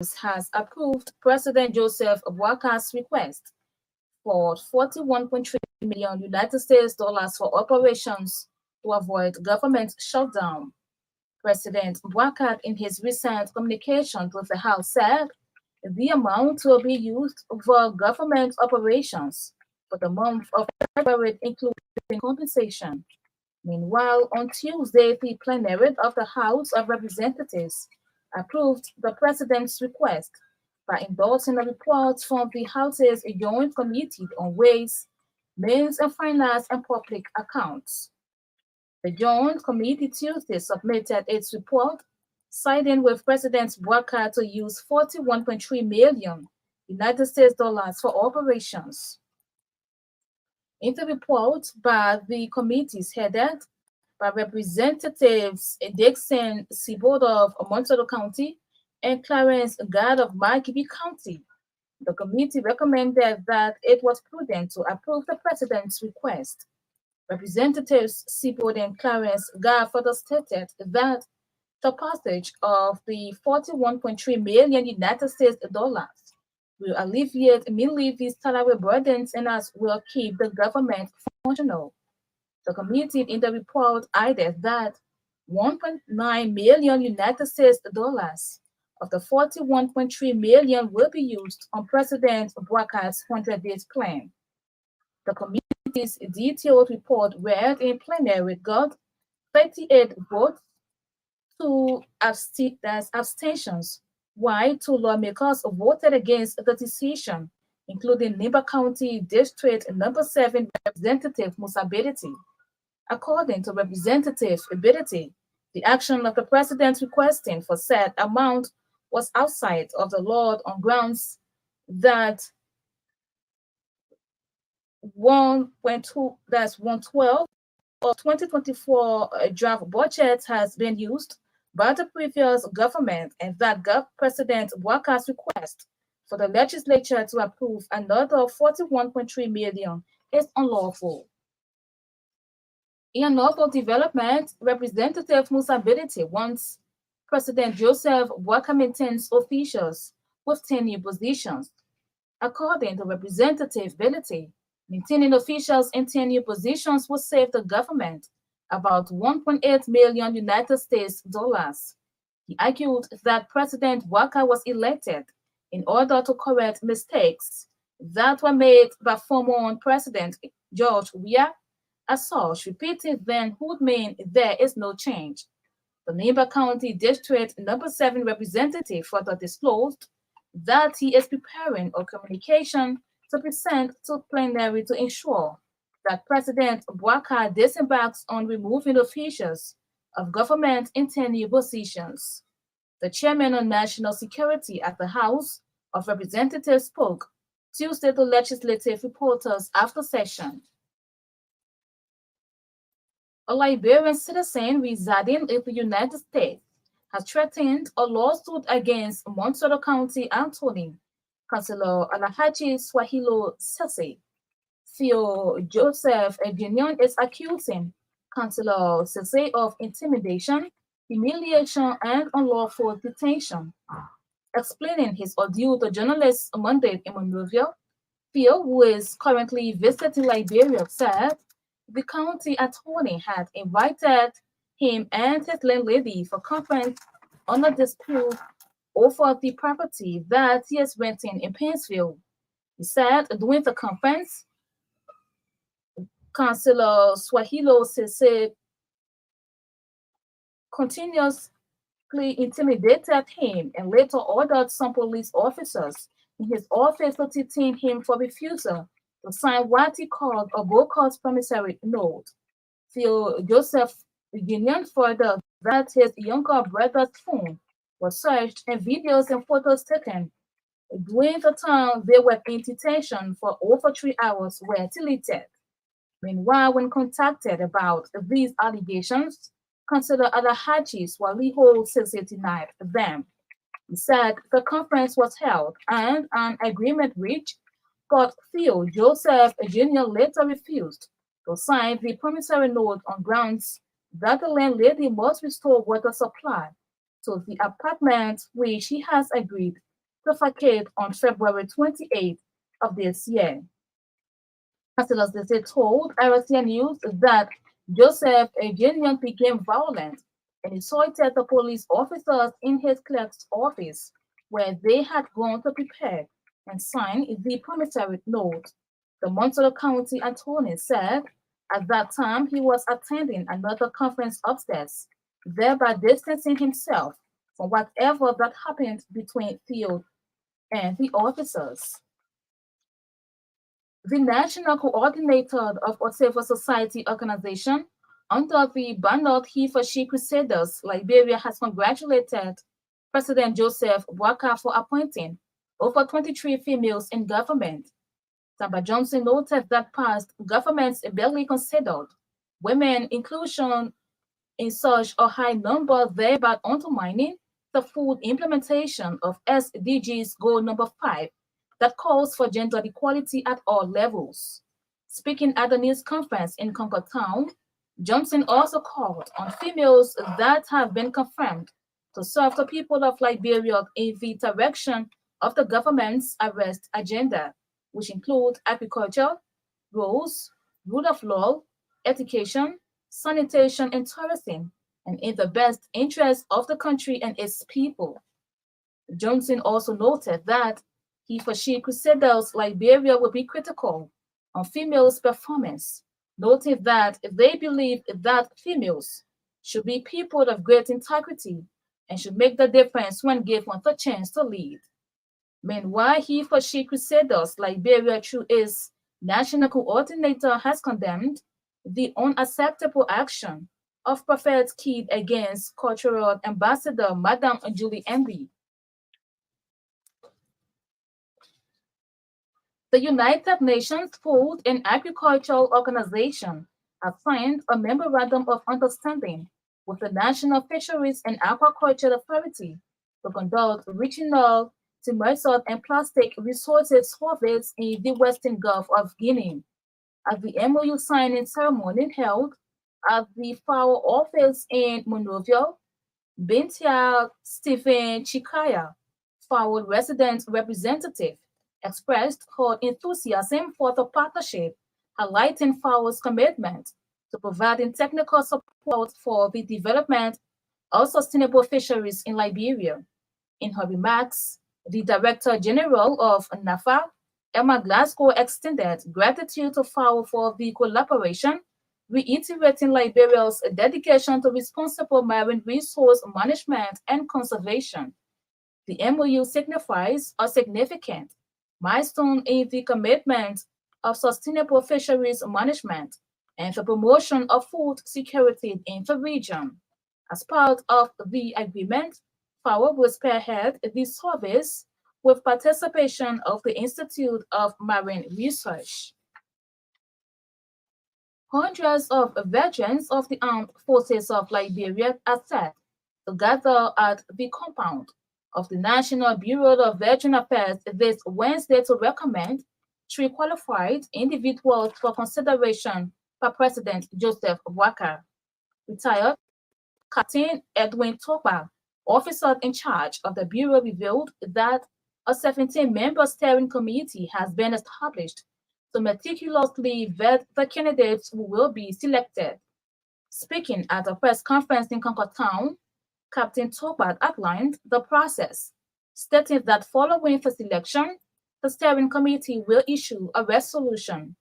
has approved President Joseph Boakar's request for 41.3 million United States dollars for operations to avoid government shutdown. President Boakar, in his recent communication with the House, said the amount will be used for government operations for the month of February, including compensation. Meanwhile, on Tuesday, the plenary of the House of Representatives approved the president's request by endorsing a report from the House's Joint Committee on Ways, Means and Finance and Public Accounts. The Joint Committee Tuesday submitted its report, siding with President Boakar to use 41.3 million United States dollars for operations. In the report by the committees headed by Representatives Dixon Seaboard of Monroe County and Clarence Gard of Marquette County, the committee recommended that it was prudent to approve the president's request. Representatives Seaboard and Clarence Gard further stated that the passage of the 41.3 million United States dollars will alleviate immediately salary burdens and as will keep the government functional. The committee in the report added that 1.9 million United States dollars of the 41.3 million will be used on President Boakar's 100 days plan. The committee's detailed report read in plenary got 38 votes to abstentions, while two lawmakers voted against the decision, including Nimba County District Number 7 Representative Musability. According to Representative Ability, the action of the president requesting for said amount was outside of the law on grounds that 112 of 2024 draft budget has been used by the previous government and that President Boakar's request for the legislature to approve another 41.3 million is unlawful. In another development, Representative Musability wants President Joseph Boakar maintains officials with tenure positions. According to Representative Ability, maintaining officials in tenure positions will save the government about 1.8 million United States dollars. He argued that President Boakar was elected in order to correct mistakes that were made by former President George Weah. As such, repeated then would mean there is no change. The Nimba County District Number 7 representative further disclosed that he is preparing a communication to present to plenary to ensure that President Boakar disembarks on removing officials of government in tenure positions. The chairman on national security at the House of Representatives spoke Tuesday to legislative reporters after session. A Liberian citizen residing in the United States has threatened a lawsuit against Monroe County Attorney Councilor Alhaji Swahilo Sese. Theo Joseph Jr. is accusing Councilor Sese of intimidation, humiliation, and unlawful detention. Explaining his ordeal to journalists Monday in Monrovia, Theo, who is currently visiting Liberia, said the county attorney had invited him and his landlady for conference on a dispute over the property that he is renting in Pennsville. He said during the conference, Councilor Swahilo Sese continuously intimidated him and later ordered some police officers in his office to detain him for refusal to sign what he called a bogus promissory note. Theo Joseph Union further that his younger brother's phone was searched and videos and photos taken during the time they were in detention for over 3 hours were deleted. Meanwhile, when contacted about these allegations, Councilor Alhaji Swahilo Sese denied them. He said the conference was held and an agreement reached, but Theo Joseph Jr. later refused to sign the promissory note on grounds that the landlady must restore water supply to the apartment which he has agreed suffocate on February 28th of this year. Councillors they told RCN News that Joseph Agenian became violent and assaulted the police officers in his clerk's office, where they had gone to prepare and sign the promissory note. The Montour County attorney said at that time he was attending another conference upstairs, thereby distancing himself from whatever that happened between Theo and the officers. The National Coordinator of a Civil Society Organization under the banner He for She Crusaders, Liberia, has congratulated President Joseph Boakai for appointing over 23 females in government. Tamba Johnson noted that past governments barely considered women inclusion in such a high number, thereby undermining the full implementation of SDGs Goal number 5 that calls for gender equality at all levels. Speaking at the news conference in Concord Town, Johnson also called on females that have been confirmed to serve the people of Liberia in the direction of the government's arrest agenda, which include agriculture, roads, rule of law, education, sanitation, and tourism, and in the best interest of the country and its people. Johnson also noted that He for She Crusaders Liberia will be critical on females' performance, noting that they believe that females should be people of great integrity and should make the difference when given the chance to lead. Meanwhile, He for She Crusaders Liberia, through its national coordinator, has condemned the unacceptable action of Prophet Kid against cultural ambassador Madame Julie Emby. The United Nations Food and Agricultural Organization has signed a memorandum of understanding with the National Fisheries and Aquaculture Authority to conduct regional timber and plastic resources surveys in the Western Gulf of Guinea. At the MOU signing ceremony held at the FAO office in Monrovia, Bintia Stephen Chikaya, FAO resident representative, expressed her enthusiasm for the partnership, highlighting FAO's commitment to providing technical support for the development of sustainable fisheries in Liberia. In her remarks, the Director General of NAFA, Emma Glasgow, extended gratitude to FAO for the collaboration, reiterating Liberia's dedication to responsible marine resource management and conservation. The MOU signifies a significant milestone in the commitment of sustainable fisheries management and the promotion of food security in the region. As part of the agreement, FAO will spearhead the service with participation of the Institute of Marine Research. Hundreds of veterans of the Armed Forces of Liberia are set to gather at the compound of the National Bureau of Veteran Affairs this Wednesday to recommend 3 qualified individuals for consideration by President Joseph Boakai. Retired Captain Edwin Tokpa, officer in charge of the Bureau, revealed that a 17-member steering committee has been established to meticulously vet the candidates who will be selected. Speaking at a press conference in Concord Town, Captain Tokpa outlined the process, stating that following the selection, the steering committee will issue a resolution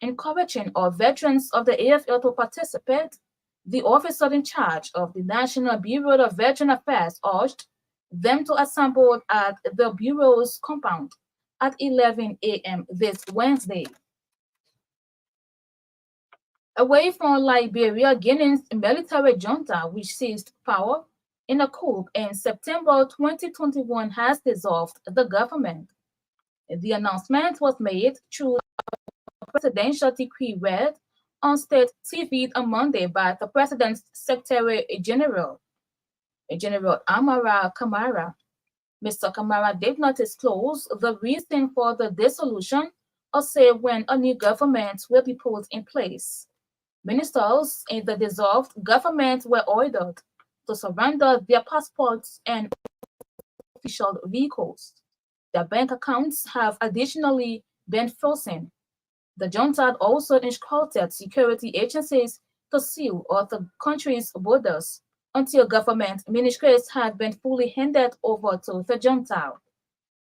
encouraging all veterans of the AFL to participate. The officer in charge of the National Bureau of Veteran Affairs urged them to assemble at the Bureau's compound at 11 a.m. this Wednesday. Away from Liberia, Guinea's military junta, which seized power in a coup in September 2021, has dissolved the government. The announcement was made through a presidential decree read on state TV on Monday by the President's Secretary General, General Amara Kamara. Mr. Kamara did not disclose the reason for the dissolution or say when a new government will be put in place. Ministers in the dissolved government were ordered to surrender their passports and official vehicles. Their bank accounts have additionally been frozen. The junta had also instructed security agencies to seal all the country's borders until government ministries had been fully handed over to the junta.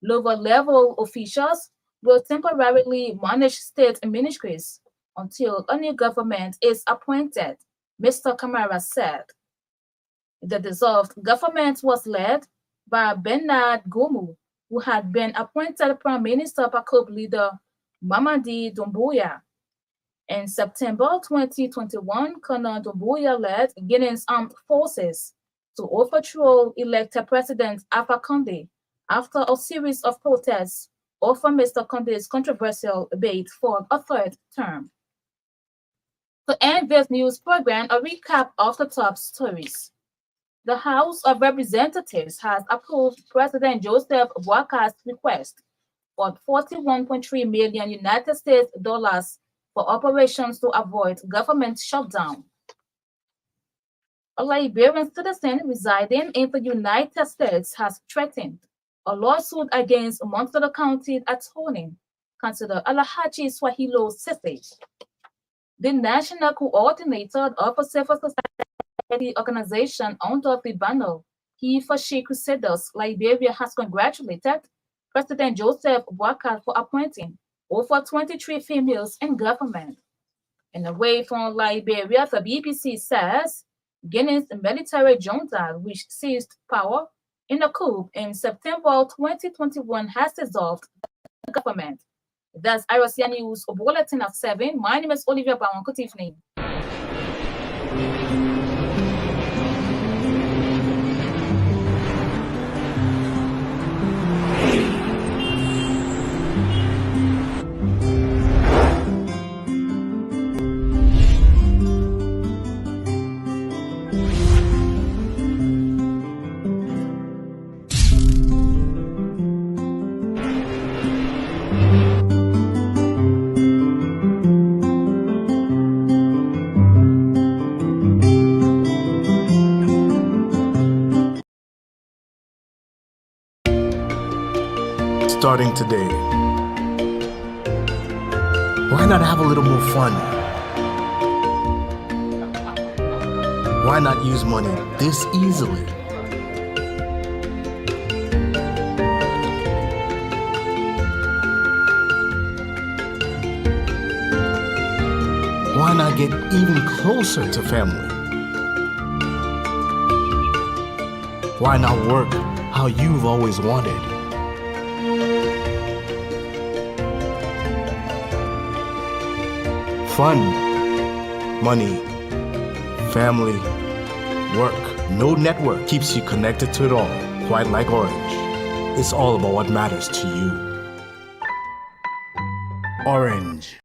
Lower-level officials will temporarily manage state ministries until a new government is appointed, Mr. Camara said. The dissolved government was led by Bernard Gomu, who had been appointed Prime Minister by coup leader Mamadi Doumbouya. In September 2021, Colonel Doumbouya led Guinea's armed forces to overthrow elected President Alpha Conde after a series of protests over Mr. Conde's controversial bid for a third term. To end this news program, a recap of the top stories. The House of Representatives has approved President Joseph Boakar's request for 41.3 million United States dollars for operations to avoid government shutdown. A Liberian citizen residing in the United States has threatened a lawsuit against Montgomery County attorney, Councilor Alhaji Swahilo Sese. The National Coordinator of a Civil Society organization under the banner He for She Crusaders Liberia has congratulated President Joseph Boakar for appointing over 23 females in government. And away from Liberia, the BBC says Guinea's military junta, which seized power in a coup in September 2021, has dissolved the government. That's IRCA News Bulletin at 7. My name is Olivia Bowen. Good evening. Starting today, why not have a little more fun? Why not use money this easily? Why not get even closer to family? Why not work how you've always wanted? Fun, money, family, work. No network keeps you connected to it all, quite like Orange. It's all about what matters to you. Orange.